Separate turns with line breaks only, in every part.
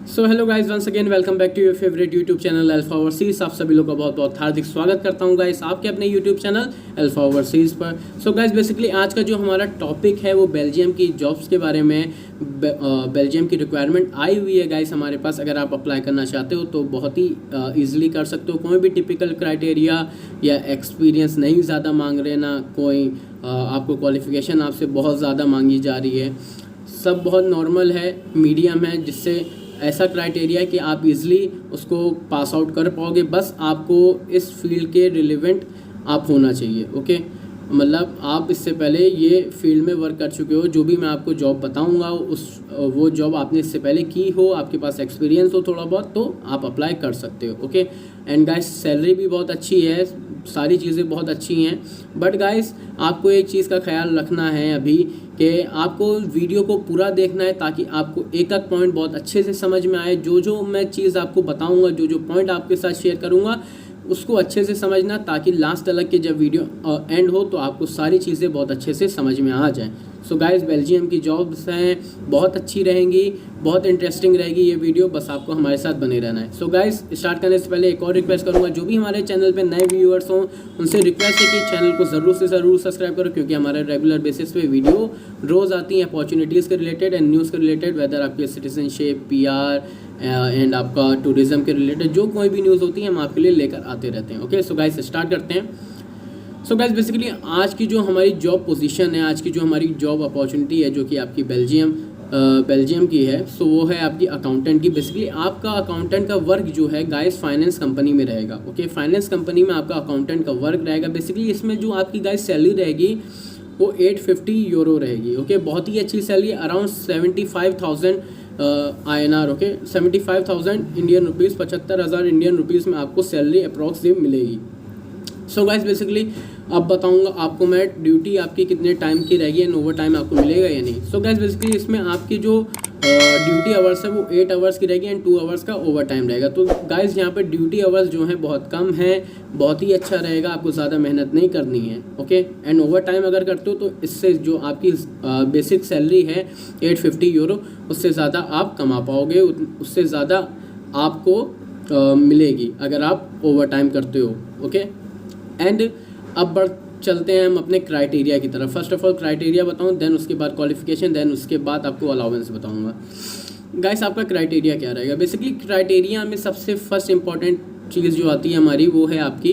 So hello guys, once again welcome back to your favourite YouTube channel Alpha Overseas. आप सभी लोगों का बहुत बहुत हार्दिक स्वागत करता हूं गाइस आपके अपने यूट्यूब चैनल अल्फा ओवरसीज पर। सो गाइस बेसिकली आज का जो हमारा टॉपिक है वो बेल्जियम की जॉब्स के बारे में। बेल्जियम की रिक्वायरमेंट आई हुई है गाइस हमारे पास। अगर आप अप्लाई करना चाहते हो तो बहुत ही ईजिली कर सकते हो। कोई भी टिपिकल क्राइटेरिया या एक्सपीरियंस नहीं ज़्यादा मांग रहे ना कोई आपको क्वालिफिकेशन आपसे बहुत ज़्यादा मांगी जा रही है। सब बहुत नॉर्मल है, मीडियम है, जिससे ऐसा क्राइटेरिया कि आप इजीली उसको पास आउट कर पाओगे। बस आपको इस फील्ड के रिलेवेंट आप होना चाहिए। ओके, मतलब आप इससे पहले ये फील्ड में वर्क कर चुके हो। जो भी मैं आपको जॉब बताऊंगा वो जॉब आपने इससे पहले की हो, आपके पास एक्सपीरियंस हो थोड़ा बहुत, तो आप अप्लाई कर सकते हो। ओके, एंड गाइस सैलरी भी बहुत अच्छी है, सारी चीज़ें बहुत अच्छी हैं। बट गाइस आपको एक चीज़ का ख्याल रखना है अभी कि आपको वीडियो को पूरा देखना है ताकि आपको एक एक पॉइंट बहुत अच्छे से समझ में आए। जो मैं चीज़ आपको बताऊंगा, जो पॉइंट आपके साथ शेयर करूंगा, उसको अच्छे से समझना ताकि लास्ट तक के जब वीडियो एंड हो तो आपको सारी चीज़ें बहुत अच्छे से समझ में आ जाएं। सो गाइस बेल्जियम की जॉब्स हैं, बहुत अच्छी रहेंगी, बहुत इंटरेस्टिंग रहेगी ये वीडियो। बस आपको हमारे साथ बने रहना है। सो गाइस स्टार्ट करने से पहले एक और रिक्वेस्ट करूंगा, जो भी हमारे चैनल पे नए व्यूअर्स हों उनसे रिक्वेस्ट है कि चैनल को ज़रूर से ज़रूर सब्सक्राइब करो, क्योंकि हमारे रेगुलर बेसिस पे वीडियो रोज़ आती हैं अपॉर्चुनिटीज़ के रिलेटेड एंड न्यूज़ के रिलेटेड, वेदर आपके सिटीजनशिप, PR एंड आपका टूरिज़्म के रिलेटेड जो कोई भी न्यूज़ होती है हम आपके लिए लेकर आते रहते हैं। ओके, सो गाइस स्टार्ट करते हैं। सो गाइस बेसिकली आज की जो हमारी जॉब पोजीशन है, आज की जो हमारी जॉब अपॉर्चुनिटी है, जो कि आपकी बेल्जियम की है, सो वो है आपकी अकाउंटेंट की। बेसिकली आपका अकाउंटेंट का वर्क जो है गाइस फाइनेंस कंपनी में रहेगा। ओके, फाइनेंस कंपनी में आपका अकाउंटेंट का वर्क रहेगा। बेसिकली इसमें जो आपकी गाइस सैलरी रहेगी वो 850 यूरो रहेगी। ओके, बहुत ही अच्छी salary, around 75,000 INR। Okay, 75,000 Indian rupees, 75,000 Indian rupees में आपको सैलरी अप्रॉक्सिमेट मिलेगी। सो गाइस बेसिकली अब बताऊंगा आपको मैं ड्यूटी आपकी कितने टाइम की रहेगी एंड ओवर टाइम आपको मिलेगा या नहीं। सो गाइस बेसिकली इसमें आपकी जो ड्यूटी आवर्स है वो 8 आवर्स की रहेगी एंड 2 आवर्स का ओवर टाइम रहेगा। तो गाइस यहाँ पे ड्यूटी आवर्स जो है बहुत कम है, बहुत ही अच्छा रहेगा, आपको ज़्यादा मेहनत नहीं करनी है। ओके, एंड ओवर टाइम अगर करते हो तो इससे जो आपकी बेसिक सैलरी है 850 यूरो, उससे ज़्यादा आप कमा पाओगे, उससे ज़्यादा आपको मिलेगी अगर आप ओवर टाइम करते हो। ओके, एंड अब चलते हैं हम अपने क्राइटेरिया की तरफ। फर्स्ट ऑफ ऑल क्राइटेरिया बताऊं, देन उसके बाद क्वालिफिकेशन, देन उसके बाद आपको अलाउंस बताऊंगा। गाइस आपका क्राइटेरिया क्या रहेगा? बेसिकली क्राइटेरिया में सबसे फर्स्ट इंपॉर्टेंट चीज़ जो आती है हमारी वो है आपकी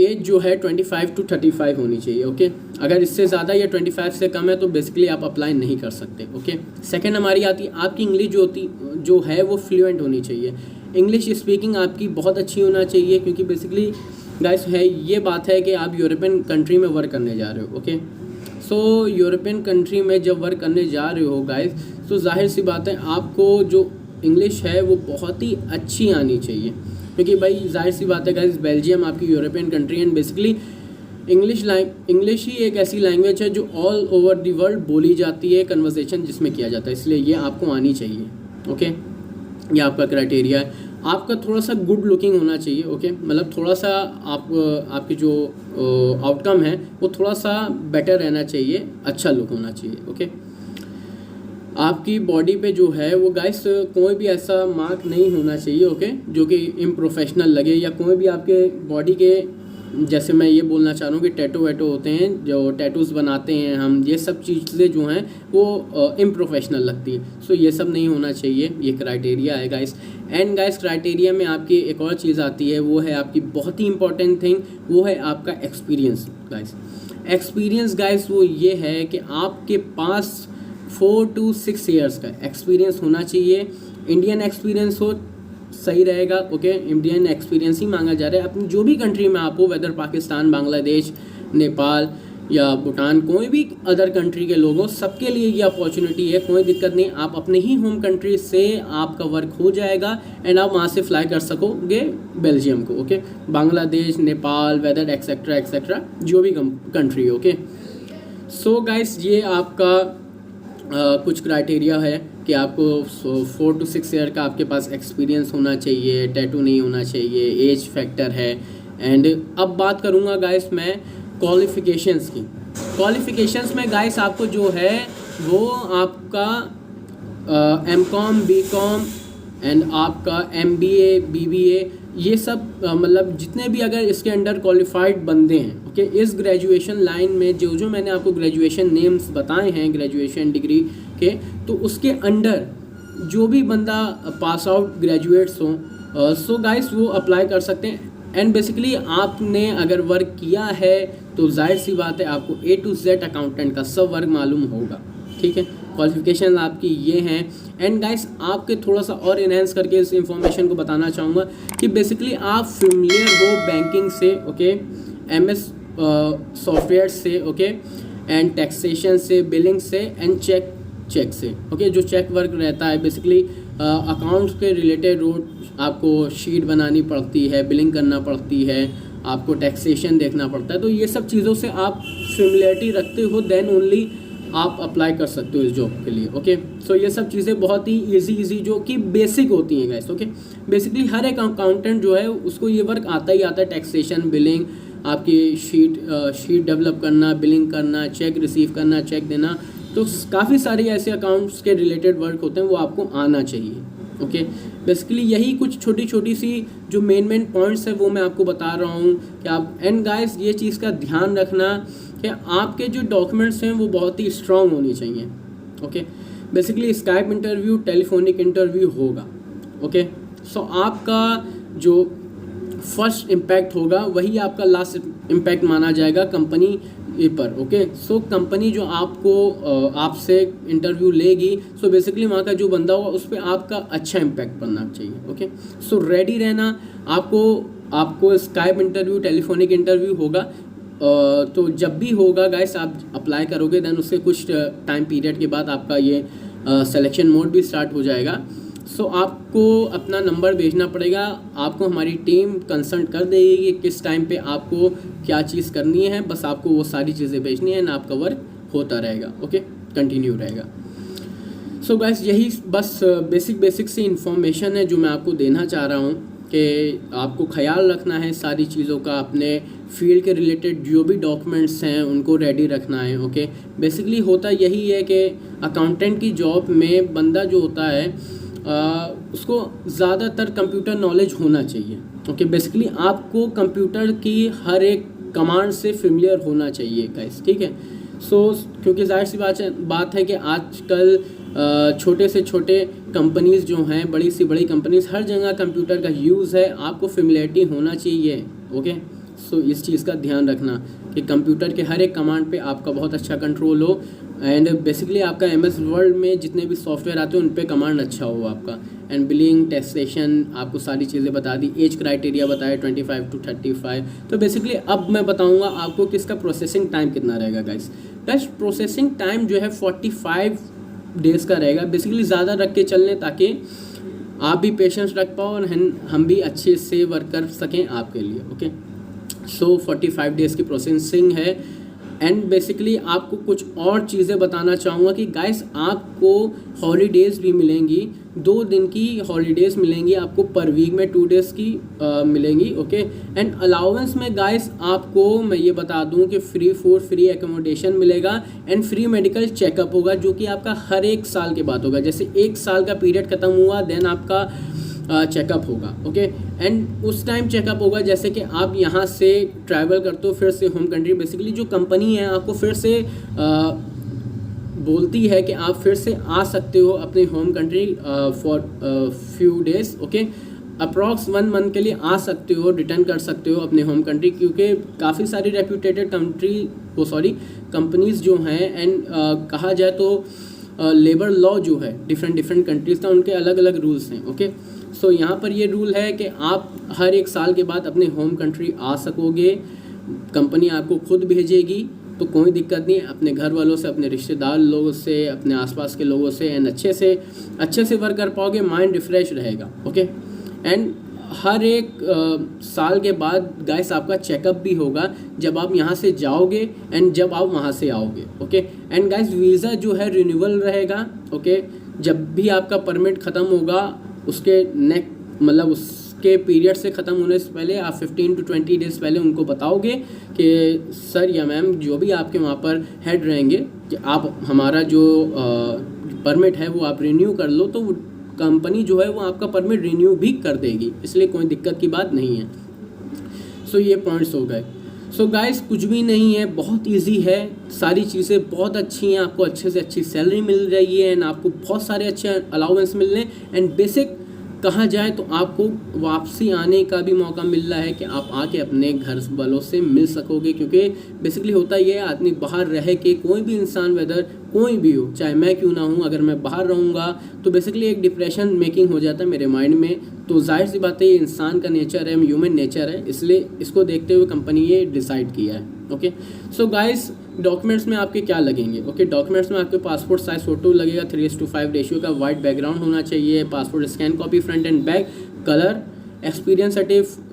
एज जो है 25 to 35 होनी चाहिए। ओके, अगर इससे ज़्यादा या 25 से कम है तो बेसिकली आप अप्लाई नहीं कर सकते। ओके, सेकेंड हमारी आती है आपकी इंग्लिश जो है वो फ्लुएंट होनी चाहिए। इंग्लिश स्पीकिंग आपकी बहुत अच्छी होना चाहिए, क्योंकि बेसिकली गाइस है ये बात है कि आप यूरोपियन कंट्री में वर्क करने जा रहे हो। ओके, सो यूरोपियन कंट्री में जब वर्क करने जा रहे हो गाइस, तो जाहिर सी बात है आपको जो इंग्लिश है वो बहुत ही अच्छी आनी चाहिए, क्योंकि भाई जाहिर सी बात है गाइस बेल्जियम आपकी European country and basically English ही एक ऐसी लैंग्वेज है जो ऑल ओवर द वर्ल्ड बोली जाती है, कन्वर्सेशन जिसमें किया जाता है, इसलिए ये आपको आनी चाहिए। ओके, ये आपका क्राइटेरिया है। आपका थोड़ा सा गुड लुकिंग होना चाहिए। ओके, मतलब थोड़ा सा आपकी जो आउटकम है वो थोड़ा सा बेटर रहना चाहिए, अच्छा लुक होना चाहिए। ओके, आपकी बॉडी पे जो है वो गाइस कोई भी ऐसा मार्क नहीं होना चाहिए। ओके, जो कि इम्प्रोफेशनल लगे, या कोई भी आपके बॉडी के, जैसे मैं ये बोलना चाह रहा हूँ कि टैटू वैटो होते हैं, जो टैटूज़ बनाते हैं हम, ये सब चीज़ें जो हैं वो इम्प्रोफेशनल लगती है। सो ये सब नहीं होना चाहिए, ये क्राइटेरिया है गाइस। एंड गाइस क्राइटेरिया में आपकी एक और चीज़ आती है, वो है आपकी बहुत ही इंपॉर्टेंट थिंग, वो है आपका एक्सपीरियंस गाइस। एक्सपीरियंस गाइस वो ये है कि आपके पास 4 to 6 ईयर्स का एक्सपीरियंस होना चाहिए। इंडियन एक्सपीरियंस हो सही रहेगा। ओके, इंडियन एक्सपीरियंस ही मांगा जा रहा है। अपनी जो भी कंट्री में आप हो, वेदर पाकिस्तान, बांग्लादेश, नेपाल या भूटान, कोई भी अदर कंट्री के लोगों, सबके लिए ये अपॉर्चुनिटी है, कोई दिक्कत नहीं। आप अपने ही होम कंट्री से आपका वर्क हो जाएगा एंड आप वहाँ से फ्लाई कर सकोगे बेल्जियम को। Okay, Bangladesh, Nepal, weather etcetera etcetera जो भी कंट्री। ओके, सो गाइस ये आपका कुछ क्राइटेरिया है कि आपको 4 to 6 ईयर का आपके पास एक्सपीरियंस होना चाहिए, टैटू नहीं होना चाहिए, एज फैक्टर है। एंड अब बात करूँगा गाइस मैं क्वालिफ़िकेशंस की। क्वालिफ़िकेशंस में गाइस आपको जो है वो आपका एमकॉम, बीकॉम एंड आपका एमबीए, बीबीए, ये सब मतलब जितने भी अगर इसके अंडर क्वालिफाइड बंदे हैं, ओके, इस ग्रेजुएशन लाइन में जो जो मैंने आपको ग्रेजुएशन नेम्स बताए हैं ग्रेजुएशन डिग्री के, तो उसके अंडर जो भी बंदा पास आउट ग्रेजुएट्स हों, सो गाइस वो अप्लाई कर सकते हैं। एंड बेसिकली आपने अगर वर्क किया है तो जाहिर सी बात है आपको A to Z अकाउंटेंट का सब वर्क मालूम होगा, ठीक है। क्वालिफिकेशन आपकी ये हैं। एंड गाइस आपके थोड़ा सा और इनहेंस करके इस इंफॉर्मेशन को बताना चाहूँगा कि बेसिकली आप फेमिलियर हो बैंकिंग से, ओके, MS सॉफ्टवेयर से, ओके, एंड टैक्सेशन से, बिलिंग से एंड चेक से, ओके। जो चेक वर्क रहता है बेसिकली अकाउंट्स के रिलेटेड रोड आपको शीट बनानी पड़ती है, बिलिंग करना पड़ती है, आपको टैक्सेशन देखना पड़ता है, तो ये सब चीज़ों से आप फेमिलियरिटी रखते हो देन ओनली आप अप्लाई कर सकते हो इस जॉब के लिए, ओके। सो ये सब चीज़ें बहुत ही इजी जो कि बेसिक होती हैं गाइस, ओके। बेसिकली हर एक अकाउंटेंट जो है उसको ये वर्क आता ही आता है, टैक्सेशन, बिलिंग, आपकी शीट डेवलप करना, बिलिंग करना, चेक रिसीव करना, चेक देना, तो काफ़ी सारे ऐसे अकाउंट्स के रिलेटेड वर्क होते हैं वो आपको आना चाहिए, ओके। बेसिकली यही कुछ छोटी छोटी सी जो मेन पॉइंट्स है वो मैं आपको बता रहा हूँ कि आप, एंड गाइस ये चीज़ का ध्यान रखना कि आपके जो डॉक्यूमेंट्स हैं वो बहुत ही स्ट्रॉन्ग होनी चाहिए, okay. Basically Skype interview, telephonic interview होगा, ओके। सो आपका जो फर्स्ट इम्पैक्ट होगा वही आपका लास्ट इम्पैक्ट माना जाएगा कंपनी पर, ओके। सो कंपनी जो आपको आपसे इंटरव्यू लेगी, सो बेसिकली वहाँ का जो बंदा होगा उस पर आपका अच्छा इम्पैक्ट पड़ना चाहिए, ओके। सो रेडी रहना। आपको स्काइप इंटरव्यू, टेलीफोनिक इंटरव्यू होगा, तो जब भी होगा गाइस आप अप्लाई करोगे देन उसके कुछ टाइम पीरियड के बाद आपका ये सिलेक्शन मोड भी स्टार्ट हो जाएगा। सो आपको अपना नंबर भेजना पड़ेगा, आपको हमारी टीम कंसल्ट कर देगी कि किस टाइम पे आपको क्या चीज़ करनी है, बस आपको वो सारी चीज़ें भेजनी है ना, आपका वर्क होता रहेगा, ओके, कंटिन्यू रहेगा। सो गाइस यही बस बेसिक सी इन्फॉर्मेशन है जो मैं आपको देना चाह रहा हूँ कि आपको ख्याल रखना है सारी चीज़ों का, अपने फील्ड के रिलेटेड जो भी डॉक्यूमेंट्स हैं उनको रेडी रखना है, ओके। बेसिकली होता यही है कि अकाउंटेंट की जॉब में बंदा जो होता है उसको ज़्यादातर कंप्यूटर नॉलेज होना चाहिए, ओके। बेसिकली आपको कंप्यूटर की हर एक कमांड से फेमिलियर होना चाहिए गाइस, ठीक है। सो क्योंकि जाहिर सी बात है कि आजकल छोटे से छोटे कंपनीज़ जो हैं, बड़ी से बड़ी कंपनीज़, हर जगह कंप्यूटर का यूज़ है, आपको फेमिलियरिटी होना चाहिए, ओके। सो इस चीज़ का ध्यान रखना कि कंप्यूटर के हर एक कमांड पे आपका बहुत अच्छा कंट्रोल हो, एंड बेसिकली आपका MS वर्ड में जितने भी सॉफ्टवेयर आते हैं उन पे कमांड अच्छा हो आपका। एंड बिलिंग, टैक्सेशन, आपको सारी चीज़ें बता दी, एज क्राइटेरिया बताया 25 to 35। तो बेसिकली अब मैं बताऊंगा आपको कि इसका प्रोसेसिंग टाइम कितना रहेगा गाइस। प्रोसेसिंग टाइम जो है 45 डेज़ का रहेगा। बेसिकली ज़्यादा रख के चलने ताकि आप भी पेशेंस रख पाओ और हम भी अच्छे से वर्क कर सकें आपके लिए, ओके। सो 45 डेज़ की प्रोसेसिंग है। एंड बेसिकली आपको कुछ और चीज़ें बताना चाहूँगा कि गाइस आपको हॉलीडेज़ भी मिलेंगी, 2 दिन की हॉलीडेज़ मिलेंगी आपको पर वीक में, 2 डेज़ की मिलेंगी, ओके। एंड अलाउंस में गाइस आपको मैं ये बता दूं कि फ्री फूड, फ्री एकोमोडेशन मिलेगा एंड फ्री मेडिकल चेकअप होगा, जो कि आपका हर एक साल के बाद होगा। जैसे 1 साल का पीरियड ख़त्म हुआ देन आपका चेकअप होगा, ओके। एंड उस टाइम चेकअप होगा जैसे कि आप यहाँ से ट्रैवल करते हो फिर से होम कंट्री। बेसिकली जो कंपनी है आपको फिर से बोलती है कि आप फिर से आ सकते हो अपने home country for few days, okay. Approx 1 month के लिए आ सकते हो, रिटर्न कर सकते हो अपने होम कंट्री, क्योंकि काफ़ी सारी रेप्यूटेड कंपनीज़ जो हैं, एंड कहा जाए तो लेबर लॉ जो है डिफरेंट कंट्रीज़ का, उनके अलग अलग रूल्स हैं, ओके। सो यहाँ पर ये रूल है कि आप हर 1 साल के बाद अपने होम कंट्री आ सकोगे, कंपनी आपको खुद भेजेगी, तो कोई दिक्कत नहीं। अपने घर वालों से, अपने रिश्तेदार लोगों से, अपने आसपास के लोगों से एंड अच्छे से वर्क कर पाओगे, माइंड रिफ्रेश रहेगा, ओके। एंड हर 1 साल के बाद गाइस आपका चेकअप भी होगा जब आप यहाँ से जाओगे एंड जब आप वहाँ से आओगे, ओके। एंड गाइस वीज़ा जो है रिन्यूअल रहेगा, ओके। जब भी आपका परमिट ख़त्म होगा उसके उसके पीरियड से ख़त्म होने से पहले आप 15 to 20 डेज़ पहले उनको बताओगे कि सर या मैम जो भी आपके वहाँ पर हेड रहेंगे कि आप हमारा जो परमिट है वो आप रिन्यू कर लो, तो कंपनी जो है वो आपका परमिट रिन्यू भी कर देगी, इसलिए कोई दिक्कत की बात नहीं है। सो ये पॉइंट्स हो गए। सो गाइस कुछ भी नहीं है, बहुत इजी है, सारी चीज़ें बहुत अच्छी हैं, आपको अच्छे से अच्छी सैलरी मिल रही है एंड आपको बहुत सारे अच्छे अलाउंस मिल रहे हैं एंड बेसिक कहा जाए तो आपको वापसी आने का भी मौका मिल रहा है कि आप आके अपने घर वालों से मिल सकोगे, क्योंकि बेसिकली होता ये है आदमी बाहर रह के, कोई भी इंसान वेदर कोई भी हो, चाहे मैं क्यों ना हूँ, अगर मैं बाहर रहूँगा तो बेसिकली एक डिप्रेशन मेकिंग हो जाता है मेरे माइंड में। तो जाहिर सी बात है ये इंसान का नेचर है, ह्यूमन नेचर है, इसलिए इसको देखते हुए कंपनी ये डिसाइड किया है। ओके सो गाइस डॉक्यूमेंट्स में आपके क्या लगेंगे? ओके डॉक्यूमेंट्स में आपके पासपोर्ट साइज फ़ोटो लगेगा 3:5 रेशियो का, वाइट बैकग्राउंड होना चाहिए, passport scan copy front end back, colour, experience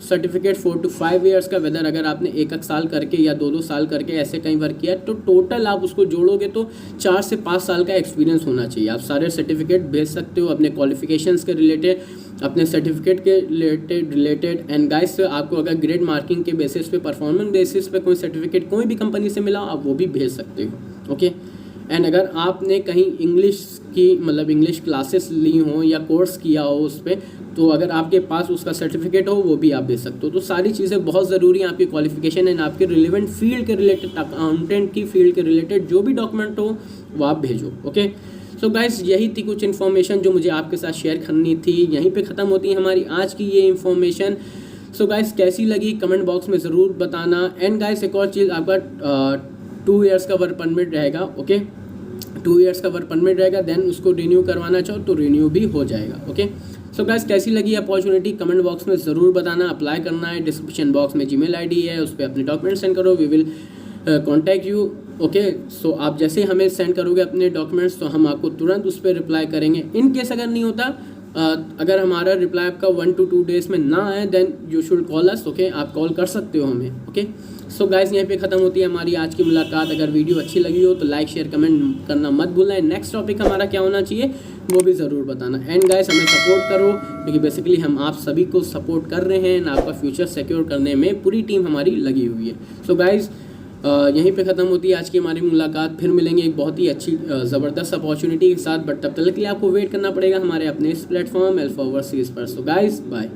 certificate 4 to 5 years का, वेदर अगर आपने 1 साल करके या 2 साल करके ऐसे कहीं वर्क किया तो टोटल आप उसको जोड़ोगे तो 4 से 5 साल का एक्सपीरियंस होना चाहिए। आप सारे सर्टिफिकेट भेज सकते हो अपने क्वालिफिकेशंस के रिलेटेड, अपने सर्टिफिकेट के रिलेटेड एंड गाइस आपको अगर ग्रेड मार्किंग के बेसिस पे, परफॉर्मेंस बेसिस पे कोई सर्टिफिकेट कोई भी कंपनी से मिला आप वो भी भेज सकते हो। ओके एंड अगर आपने कहीं इंग्लिश की मतलब इंग्लिश क्लासेस ली हो या कोर्स किया हो उस पर, तो अगर आपके पास उसका सर्टिफिकेट हो वो भी आप भेज सकते हो। तो सारी चीज़ें बहुत ज़रूरी हैं, आपकी क्वालिफिकेशन एंड आपके रिलेवेंट फील्ड के रिलेटेड, अकाउंटेंट की फील्ड के रिलेटेड जो भी डॉक्यूमेंट हो वो आप भेजो। ओके सो गाइस यही थी कुछ इन्फॉर्मेशन जो मुझे आपके साथ शेयर करनी थी। यहीं पे ख़त्म होती है हमारी आज की ये इन्फॉर्मेशन। सो गाइस कैसी लगी कमेंट बॉक्स में ज़रूर बताना। एंड गाइस एक और चीज़, आपका 2 ईयर्स का वर्क परमिट रहेगा। ओके 2 ईयर्स का वर्क परमिट रहेगा, देन उसको रिन्यू करवाना चाहो तो रिन्यू भी हो जाएगा। ओके सो गाइस कैसी लगी अपॉर्चुनिटी कमेंट बॉक्स में ज़रूर बताना। अप्लाई करना है, डिस्क्रिप्शन बॉक्स में जीमेल आईडी है, उस पर अपने डॉक्यूमेंट सेंड करो, we will contact you. Okay so आप जैसे हमें सेंड करोगे अपने डॉक्यूमेंट्स तो हम आपको तुरंत उस पर रिप्लाई करेंगे। इन केस अगर नहीं होता, अगर हमारा रिप्लाई आपका 1 to 2 डेज़ में ना आए then you should call us. Okay आप कॉल कर सकते हो हमें। ओके सो गाइस यहीं पे ख़त्म होती है हमारी आज की मुलाकात। अगर वीडियो अच्छी लगी हो तो लाइक शेयर कमेंट करना मत भूलना। नेक्स्ट टॉपिक हमारा क्या होना चाहिए वो भी ज़रूर बताना। एंड गाइस हमें सपोर्ट करो, क्योंकि बेसिकली हम आप सभी को सपोर्ट कर रहे हैं, आपका फ्यूचर सिक्योर करने में पूरी टीम हमारी लगी हुई है। सो गाइस यहीं पे ख़त्म होती है आज की हमारी मुलाकात। फिर मिलेंगे एक बहुत ही अच्छी ज़बरदस्त अपॉर्चुनिटी के साथ, बट तब तक के लिए आपको वेट करना पड़ेगा हमारे अपने इस प्लेटफॉर्म अल्फा ओवरसीज़ पर। So guys bye.